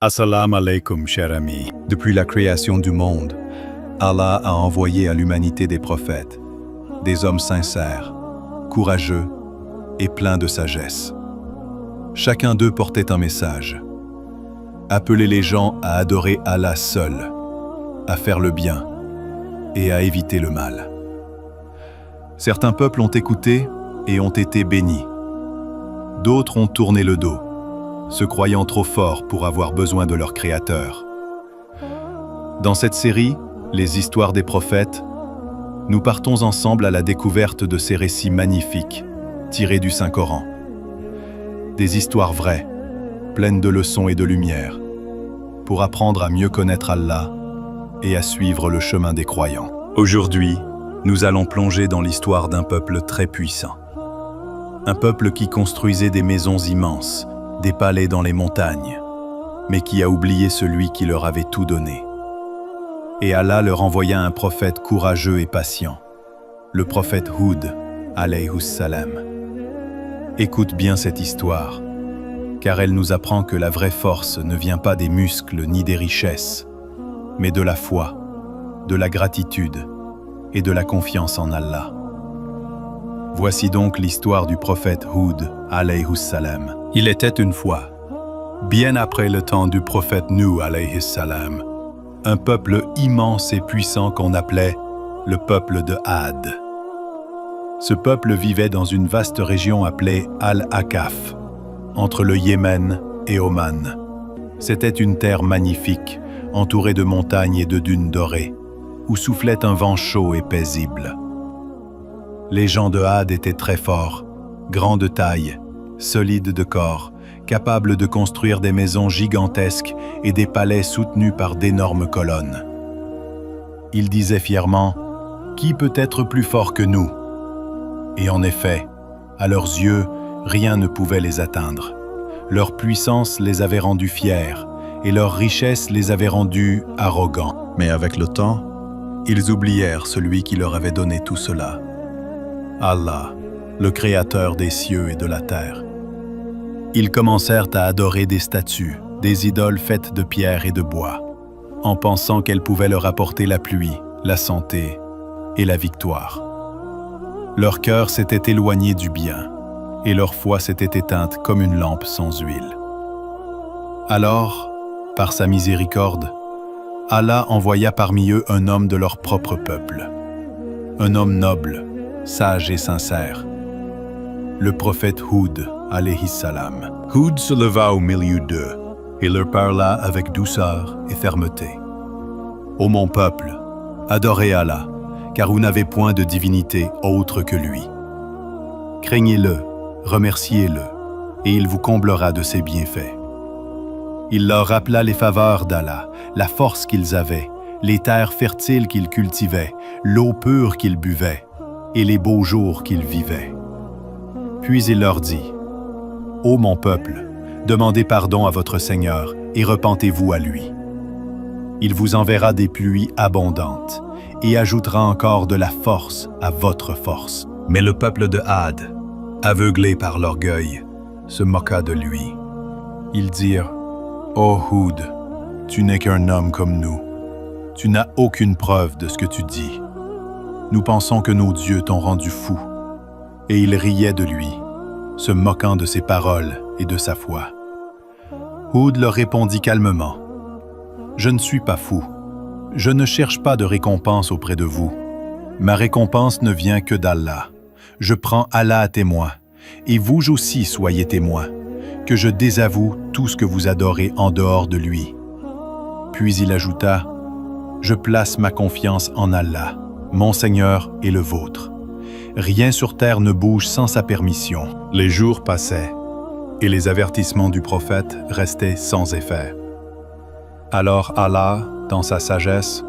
Assalamu alaikum, cher ami. Depuis la création du monde, Allah a envoyé à l'humanité des prophètes, des hommes sincères, courageux et pleins de sagesse. Chacun d'eux portait un message. Appeler les gens à adorer Allah seul, à faire le bien et à éviter le mal. Certains peuples ont écouté et ont été bénis. D'autres ont tourné le dos, se croyant trop forts pour avoir besoin de leur Créateur. Dans cette série, Les histoires des prophètes, nous partons ensemble à la découverte de ces récits magnifiques, tirés du Saint-Coran. Des histoires vraies, pleines de leçons et de lumière, pour apprendre à mieux connaître Allah et à suivre le chemin des croyants. Aujourd'hui, nous allons plonger dans l'histoire d'un peuple très puissant. Un peuple qui construisait des maisons immenses, des palais dans les montagnes, mais qui a oublié celui qui leur avait tout donné. Et Allah leur envoya un prophète courageux et patient, le prophète Houd, alayhi salam. Écoute bien cette histoire, car elle nous apprend que la vraie force ne vient pas des muscles ni des richesses, mais de la foi, de la gratitude et de la confiance en Allah. Voici donc l'histoire du prophète Houd, alayhi salam. Il était une fois, bien après le temps du prophète Nuh, alayhi salam, un peuple immense et puissant qu'on appelait le peuple de Had. Ce peuple vivait dans une vaste région appelée Al-Akaf, entre le Yémen et Oman. C'était une terre magnifique, entourée de montagnes et de dunes dorées, où soufflait un vent chaud et paisible. Les gens de Had étaient très forts, grands de taille, solides de corps, capables de construire des maisons gigantesques et des palais soutenus par d'énormes colonnes. Ils disaient fièrement « Qui peut être plus fort que nous ?» Et en effet, à leurs yeux, rien ne pouvait les atteindre. Leur puissance les avait rendus fiers et leur richesse les avait rendus arrogants. Mais avec le temps, ils oublièrent celui qui leur avait donné tout cela. Allah, le Créateur des cieux et de la terre. Ils commencèrent à adorer des statues, des idoles faites de pierre et de bois, en pensant qu'elles pouvaient leur apporter la pluie, la santé et la victoire. Leur cœur s'était éloigné du bien, et leur foi s'était éteinte comme une lampe sans huile. Alors, par sa miséricorde, Allah envoya parmi eux un homme de leur propre peuple, un homme noble, sage et sincère, le prophète Houd, alayhi salam. Houd se leva au milieu d'eux et leur parla avec douceur et fermeté. « Ô mon peuple, adorez Allah, car vous n'avez point de divinité autre que lui. Craignez-le, remerciez-le, et il vous comblera de ses bienfaits. » Il leur rappela les faveurs d'Allah, la force qu'ils avaient, les terres fertiles qu'ils cultivaient, l'eau pure qu'ils buvaient, et les beaux jours qu'ils vivaient. Puis il leur dit, « Ô mon peuple, demandez pardon à votre Seigneur et repentez-vous à lui. Il vous enverra des pluies abondantes et ajoutera encore de la force à votre force. » Mais le peuple de Had, aveuglé par l'orgueil, se moqua de lui. Ils dirent, « Ô Houd, tu n'es qu'un homme comme nous. Tu n'as aucune preuve de ce que tu dis. Nous pensons que nos dieux t'ont rendu fou. » Et ils riaient de lui, se moquant de ses paroles et de sa foi. Houd leur répondit calmement, « Je ne suis pas fou. Je ne cherche pas de récompense auprès de vous. Ma récompense ne vient que d'Allah. Je prends Allah à témoin, et vous aussi soyez témoins, que je désavoue tout ce que vous adorez en dehors de lui. » Puis il ajouta, « Je place ma confiance en Allah, mon Seigneur et le vôtre. Rien sur terre ne bouge sans sa permission. » Les jours passaient, et les avertissements du prophète restaient sans effet. Alors Allah, dans sa sagesse,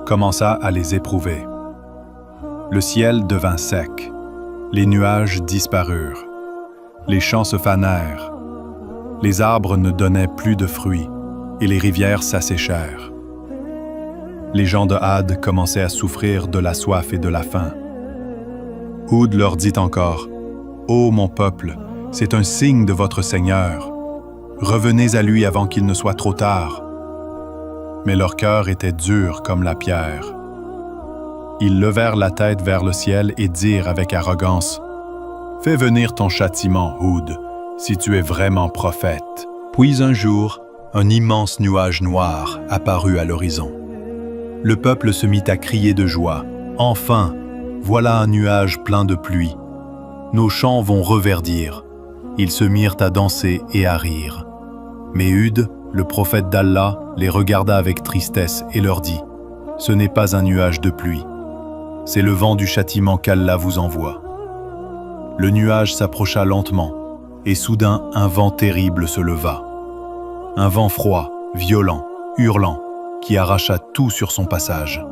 commença à les éprouver. Le ciel devint sec, les nuages disparurent, les champs se fanèrent, les arbres ne donnaient plus de fruits, et les rivières s'asséchèrent. Les gens de Had commençaient à souffrir de la soif et de la faim. Houd leur dit encore, « Ô mon peuple, c'est un signe de votre Seigneur. Revenez à lui avant qu'il ne soit trop tard. » Mais leur cœur était dur comme la pierre. Ils levèrent la tête vers le ciel et dirent avec arrogance: « Fais venir ton châtiment, Houd, si tu es vraiment prophète. » Puis un jour, un immense nuage noir apparut à l'horizon. Le peuple se mit à crier de joie. « Enfin, voilà un nuage plein de pluie. Nos champs vont reverdir. » Ils se mirent à danser et à rire. Mais Hud, le prophète d'Allah, les regarda avec tristesse et leur dit: « Ce n'est pas un nuage de pluie. C'est le vent du châtiment qu'Allah vous envoie. » Le nuage s'approcha lentement, et soudain un vent terrible se leva. Un vent froid, violent, hurlant, qui arracha tout sur son passage.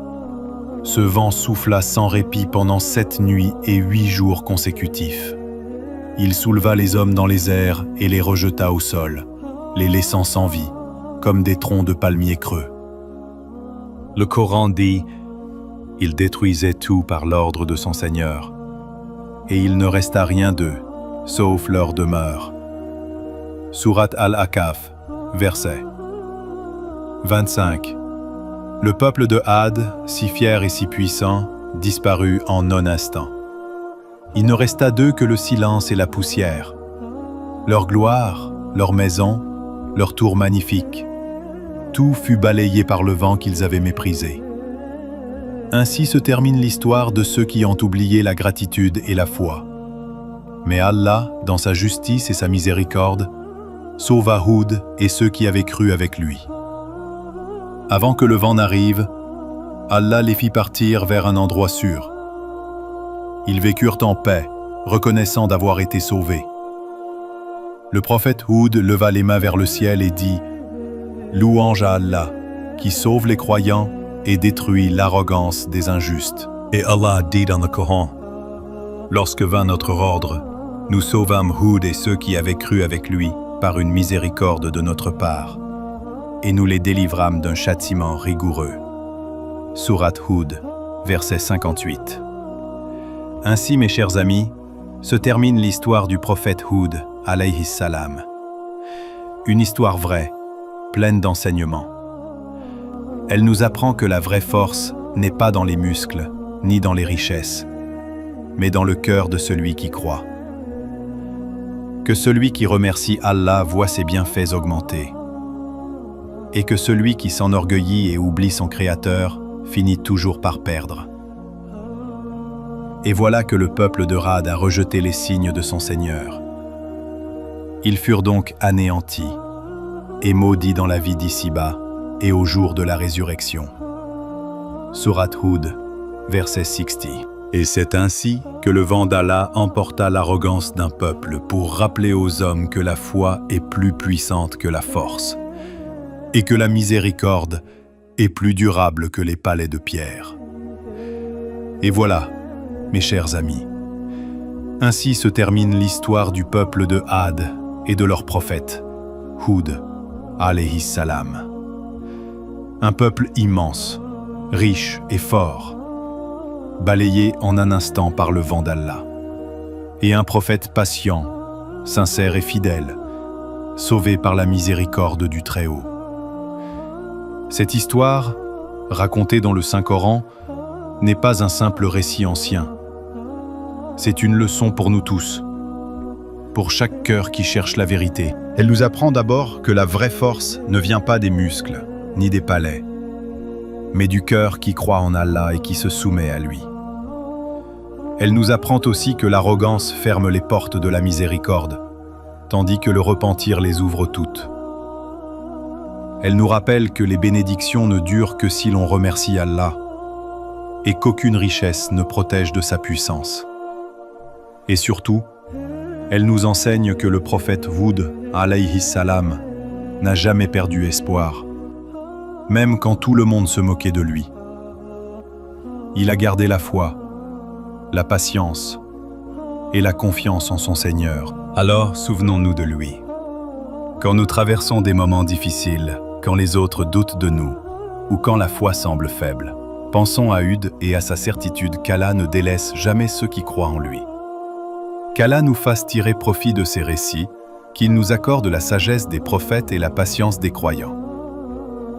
Ce vent souffla sans répit pendant 7 nuits et 8 jours consécutifs. Il souleva les hommes dans les airs et les rejeta au sol, les laissant sans vie, comme des troncs de palmiers creux. Le Coran dit: « Il détruisait tout par l'ordre de son Seigneur, et il ne resta rien d'eux, sauf leur demeure. » Sourate Al-Ahqaf, verset 25. Le peuple de Had, si fier et si puissant, disparut en un instant. Il ne resta d'eux que le silence et la poussière. Leur gloire, leur maison, leur tour magnifique, tout fut balayé par le vent qu'ils avaient méprisé. Ainsi se termine l'histoire de ceux qui ont oublié la gratitude et la foi. Mais Allah, dans sa justice et sa miséricorde, sauva Houd et ceux qui avaient cru avec lui. Avant que le vent n'arrive, Allah les fit partir vers un endroit sûr. Ils vécurent en paix, reconnaissant d'avoir été sauvés. Le prophète Houd leva les mains vers le ciel et dit: « Louange à Allah, qui sauve les croyants et détruit l'arrogance des injustes. » Et Allah dit dans le Coran: « Lorsque vint notre ordre, nous sauvâmes Houd et ceux qui avaient cru avec lui par une miséricorde de notre part, et nous les délivrâmes d'un châtiment rigoureux. » Sourate Houd, verset 58. Ainsi, mes chers amis, se termine l'histoire du prophète Houd, alayhi salam. Une histoire vraie, pleine d'enseignements. Elle nous apprend que la vraie force n'est pas dans les muscles, ni dans les richesses, mais dans le cœur de celui qui croit. Que celui qui remercie Allah voit ses bienfaits augmenter, et que celui qui s'enorgueillit et oublie son Créateur finit toujours par perdre. Et voilà que le peuple de Had a rejeté les signes de son Seigneur. Ils furent donc anéantis et maudits dans la vie d'ici-bas et au jour de la résurrection. Sourate Houd, verset 60. Et c'est ainsi que le vent d'Allah emporta l'arrogance d'un peuple pour rappeler aux hommes que la foi est plus puissante que la force et que la miséricorde est plus durable que les palais de pierre. Et voilà, mes chers amis, ainsi se termine l'histoire du peuple de Had et de leur prophète, Houd, alayhi salam. Un peuple immense, riche et fort, balayé en un instant par le vent d'Allah. Et un prophète patient, sincère et fidèle, sauvé par la miséricorde du Très-Haut. Cette histoire, racontée dans le Saint-Coran, n'est pas un simple récit ancien. C'est une leçon pour nous tous, pour chaque cœur qui cherche la vérité. Elle nous apprend d'abord que la vraie force ne vient pas des muscles, ni des palais, mais du cœur qui croit en Allah et qui se soumet à lui. Elle nous apprend aussi que l'arrogance ferme les portes de la miséricorde, tandis que le repentir les ouvre toutes. Elle nous rappelle que les bénédictions ne durent que si l'on remercie Allah, et qu'aucune richesse ne protège de sa puissance. Et surtout, elle nous enseigne que le prophète Houd, alayhi salam, n'a jamais perdu espoir, même quand tout le monde se moquait de lui. Il a gardé la foi, la patience et la confiance en son Seigneur. Alors, souvenons-nous de lui. Quand nous traversons des moments difficiles, quand les autres doutent de nous, ou quand la foi semble faible, pensons à Hud et à sa certitude qu'Allah ne délaisse jamais ceux qui croient en lui. Qu'Allah nous fasse tirer profit de ces récits qu'il nous accorde la sagesse des prophètes et la patience des croyants.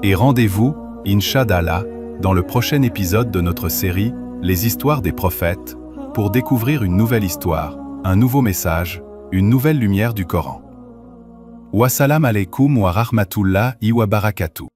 Et rendez-vous, Inch'Allah, dans le prochain épisode de notre série Les histoires des prophètes, pour découvrir une nouvelle histoire, un nouveau message, une nouvelle lumière du Coran. Wassalam alaikum wa rahmatullahi wa barakatuh.